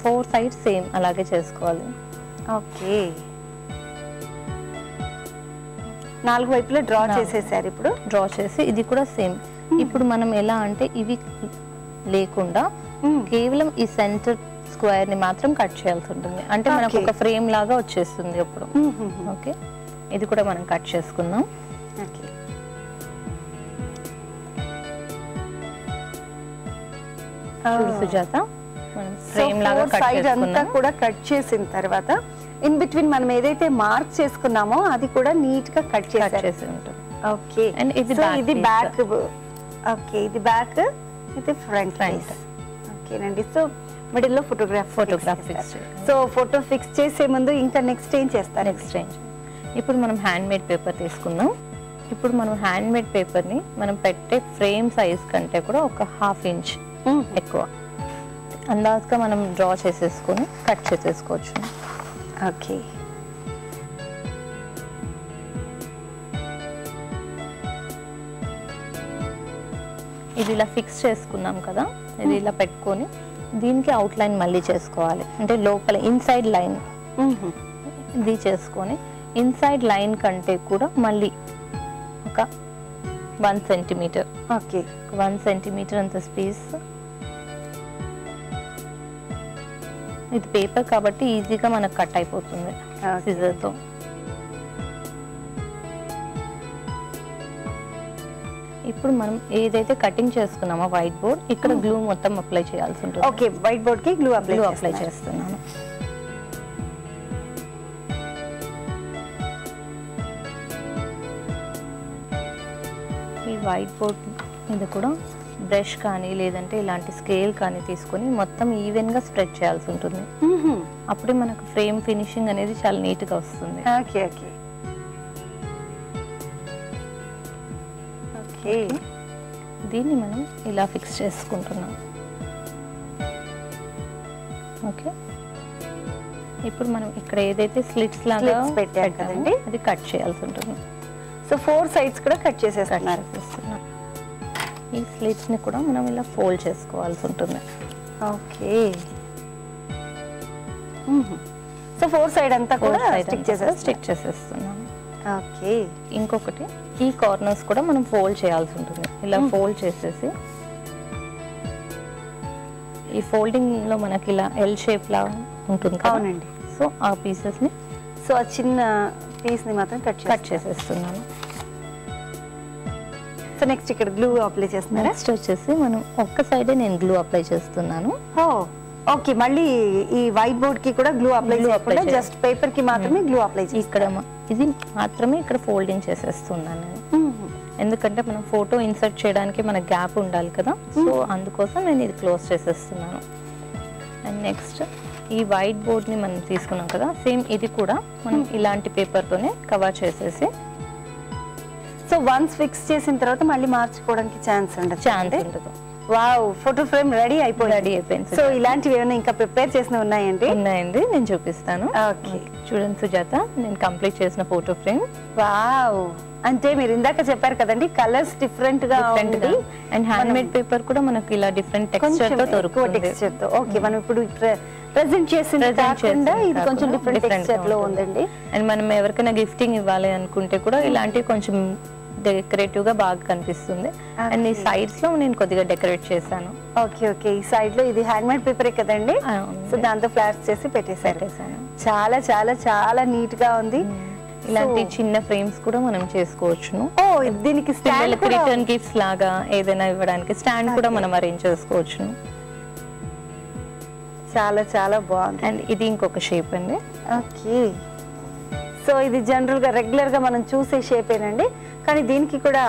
4 sides same అలాగే చేసుకోవాలి. Okay, 4 వైపులా డ్రా చేసేసారు. ఇప్పుడు డ్రా చేసి ఇది కూడా సేమ్. ఇప్పుడు మనం ఎలా అంటే ఇవి లేకుండా కేవలం ఈ సెంటర్ స్క్వేర్ ని మాత్రం కట్ చేయాల్సి ఉంటుంది. అంటే మనకు ఒక ఫ్రేమ్ లాగా వచ్చేస్తుంది అప్పుడు. ఓకే, ఇది కూడా మనం కట్ చేసుకుందాం. ఓకే, సుజాత ఫ్రేమ్ లాగా సైడ్ అంతా కూడా కట్ చేసిన తర్వాత ఇన్ బిట్వీన్ మనం ఏదైతే మార్క్ చేసుకున్నామో అది కూడా నీట్ గా కట్ చేసి ఉంటుంది. ఓకే, అండ్ ఇది బ్యాక్. ఓకే, ఇది బ్యాక్, ఇది ఫ్రంట్. ఓకేనండి. సో మిడిల్ లో photograph fix. So photo fix చేసే ముందు ఇంకా నెక్స్ట్ ఏం చేస్తారు? ఇప్పుడు మనం హ్యాండ్ మేడ్ పేపర్ తీసుకుందాం. ఇప్పుడు మనం హ్యాండ్ మేడ్ పేపర్ ని మనం పెట్టే ఫ్రేమ్ సైజ్ కంటే కూడా ఒక 1/2 ఇంచ్ ఎక్కువ అందాజుగా మనం డ్రా చేసేసుకొని కట్ చేసేసుకోవచ్చు. ఓకే, ఇది ఇలా ఫిక్స్ చేసుకున్నాం కదా, ఇది ఇలా పెట్టుకొని దీనికి అవుట్లైన్ మళ్ళీ చేసుకోవాలి. అంటే లోపల ఇన్సైడ్ లైన్ ఇది చేసుకొని ఇన్సైడ్ లైన్ కంటే కూడా మళ్ళీ ఒక 1 సెంటీమీటర్. ఓకే, 1 సెంటీమీటర్ అంత స్పేస్. ఇది పేపర్ కాబట్టి ఈజీగా మనకు కట్ అయిపోతుంది సిజర్తో. ఇప్పుడు మనం ఏదైతే కటింగ్ చేసుకున్నామో వైట్ బోర్డ్, ఇక్కడ గ్లూ మొత్తం అప్లై చేయాల్సి ఉంటుంది. ఓకే, వైట్ బోర్డ్ కి గ్లూ అప్లై చేస్తున్నాను. ఈ వైట్ బోర్డ్ మీద కూడా బ్రష్ కానీ లేదంటే ఇలాంటి స్కేల్ కానీ తీసుకొని మొత్తం ఈవెన్ గా స్ప్రెడ్ చేయాల్సి ఉంటుంది. అప్పుడే మనకు ఫ్రేమ్ ఫినిషింగ్ అనేది చాలా నీట్ గా వస్తుంది. ఓకే ఓకే ఓకే, దీన్ని మనం ఇలా ఫిక్స్ చేసుకుంటున్నాం. ఓకే, ఇప్పుడు మనం ఇక్కడ ఏదైతే స్లిట్స్ లాగా పెట్టాం కదండి అది కట్ చేయాల్సి ఉంటుంది. సో 4 సైడ్స్ కూడా కట్ చేసేస్తున్నారు. ఈ స్లిట్స్ ని కూడా మనం ఇలా ఫోల్డ్ చేసుకోవాల్సి ఉంటుంది. ఓకే, సో 4 సైడ్ అంతా కూడా స్టిక్ చేసేస్తున్నాను. ఓకే, ఇంకొకటి ఈ కార్నర్స్ కూడా మనం ఫోల్డ్ చేయాల్సి ఉంటుంది. ఇలా ఫోల్డ్ చేసేసి ఈ ఫోల్డింగ్ లో మనకి ఇలా ఎల్ షేప్ లా ఉంటుంది. అవునండి. సో ఆ పీసెస్ ని, సో ఆ చిన్న పీస్ ని మాత్రం కట్ చేసేస్తున్నాను. సో నెక్స్ట్ ఇక్కడ గ్లూ అప్లై చేస్తున్నారా? నెక్స్ట్ వచ్చేసి మనం ఒక్క సైడే నేను గ్లూ అప్లై చేస్తున్నాను. ఓకే, మళ్ళీ ఈ వైట్ బోర్డ్ కి కూడా గ్లూ అప్లై చేయకుండా జస్ట్ పేపర్ కి మాత్రమే గ్లూ అప్లై చేసి ఇక్కడ ఇది మాత్రమే ఇక్కడ ఫోల్డింగ్ చేసేస్తున్నాను నేను. ఎందుకంటే మనం ఫోటో ఇన్సర్ట్ చేయడానికి మన గ్యాప్ ఉండాలి కదా, సో అందుకోసం నేను ఇది క్లోజ్ చేసేస్తున్నాను. అండ్ నెక్స్ట్ ఈ వైట్ బోర్డ్ ని మనం తీసుకున్నాం కదా, సేమ్ ఇది కూడా మనం ఇలాంటి పేపర్ తోనే కవర్ చేసేసి, సో వన్స్ ఫిక్స్ చేసిన తర్వాత మళ్ళీ మార్చుకోవడానికి ఛాన్స్ ఉండదు. వావ్, ఫోటో ఫ్రేమ్ రెడీ అయిపోయింది. సో ఇలాంటివి ఏమైనా ఇంకా ప్రిపేర్ చేసినవి ఉన్నాయండి? ఉన్నాయండి, నేను చూపిస్తాను. ఓకే, చూడండి సుజాత, నేను కంప్లీట్ చేసిన ఫోటో ఫ్రేమ్. వావ్, అంటే మీరు ఇందాక చెప్పారు కదండి కలర్స్ డిఫరెంట్ గా ఉంది. అండ్ హ్యాండ్ మేడ్ పేపర్ కూడా మనకి ఇలా డిఫరెంట్ టెక్స్చర్ తో దొరుకుతుంది. ఓకే, మనం ఇప్పుడు ప్రెజెంట్ చేసిన కాకుండా ఇది కొంచెం డిఫరెంట్ టెక్స్చర్ లో ఉందండి. అండ్ మనం ఎవరికైనా గిఫ్టింగ్ ఇవ్వాలి అనుకుంటే కూడా ఇలాంటివి కొంచెం డెకరేటివ్ గా బాగా కనిపిస్తుంది. అండ్ ఈ సైడ్స్ లో నేను కొద్దిగా డెకరేట్ చేశాను. ఓకే ఓకే, ఈ సైడ్ లో ఇది హ్యాండ్ మేడ్ పేపరే కదండి, సో దాంతో ఫ్లాట్స్ చేసి పెట్టేశాను. చాలా చాలా చాలా నీట్ గా ఉంది. ఇలాంటి చిన్న ఫ్రేమ్స్ కూడా మనం చేసుకోవచ్చును. దీనికి రిటర్న్ గిఫ్ట్స్ లాగా ఏదైనా ఇవ్వడానికి స్టాండ్ కూడా మనం అరేంజ్ చేసుకోవచ్చును. చాలా చాలా బాగుంది. అండ్ ఇది ఇంకొక షేప్ అండి. ఓకే, సో ఇది జనరల్ గా రెగ్యులర్ గా మనం చూసే షేపేనండి, కానీ దీనికి కూడా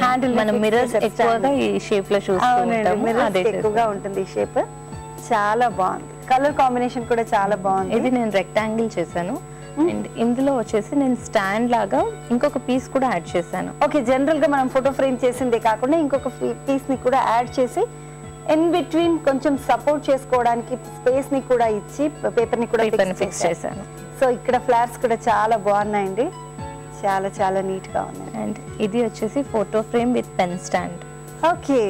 హ్యాండిల్ మనం మిర్రర్స్ ఎక్కువగా ఈ షేప్ లో చూస్తాము. అదే ఎక్కువగా ఉంటుంది ఈ షేప్. చాలా బాగుంది, కలర్ కాంబినేషన్ కూడా చాలా బాగుంది. ఇది నేను రెక్టాంగిల్ చేశాను. అండ్ ఇందులో వచ్చేసి నేను స్టాండ్ లాగా ఇంకొక పీస్ కూడా యాడ్ చేశాను. ఓకే, జనరల్ గా మనం ఫోటో ఫ్రేమ్ చేసిందే కాకుండా ఇంకొక పీస్ ని కూడా యాడ్ చేసి ఇన్ బిట్వీన్ కొంచెం సపోర్ట్ చేసుకోవడానికి స్పేస్ ని కూడా ఇచ్చి పేపర్ ని కూడా ఫిక్స్ చేశాను. సో ఇక్కడ ఫ్లవర్స్ కూడా చాలా బాగున్నాయండి, చాలా చాలా నీట్ గా ఉంది. అండ్ ఇది వచ్చేసి photo frame with pen stand. Okay,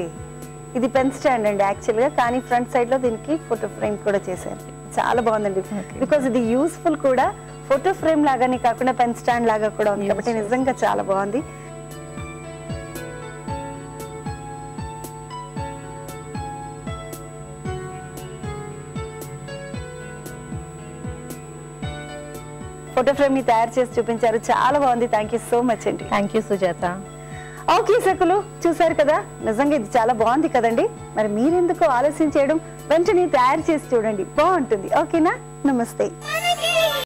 ఇది పెన్ స్టాండ్ అండి యాక్చువల్ గా, కానీ ఫ్రంట్ సైడ్ లో దీనికి ఫోటో ఫ్రేమ్ కూడా చేశారు. చాలా బాగుందండి, బికాస్ ఇది యూస్ఫుల్ కూడా, ఫోటో ఫ్రేమ్ లాగానే కాకుండా పెన్ స్టాండ్ లాగా కూడా ఉంది కాబట్టి నిజంగా చాలా బాగుంది. ఫోటో ఫ్రేమ్ ని తయారు చేసి చూపించారు, చాలా బాగుంది. థ్యాంక్ యూ సో మచ్ అండి. Thank you Sujatha. ఓకే సకులు, చూసారు కదా, నిజంగా ఇది చాలా బాగుంది కదండి. మరి మీరెందుకు ఆలస్యం చేయడం, వెంటనే తయారు చేసి చూడండి, బాగుంటుంది. ఓకేనా? నమస్తే.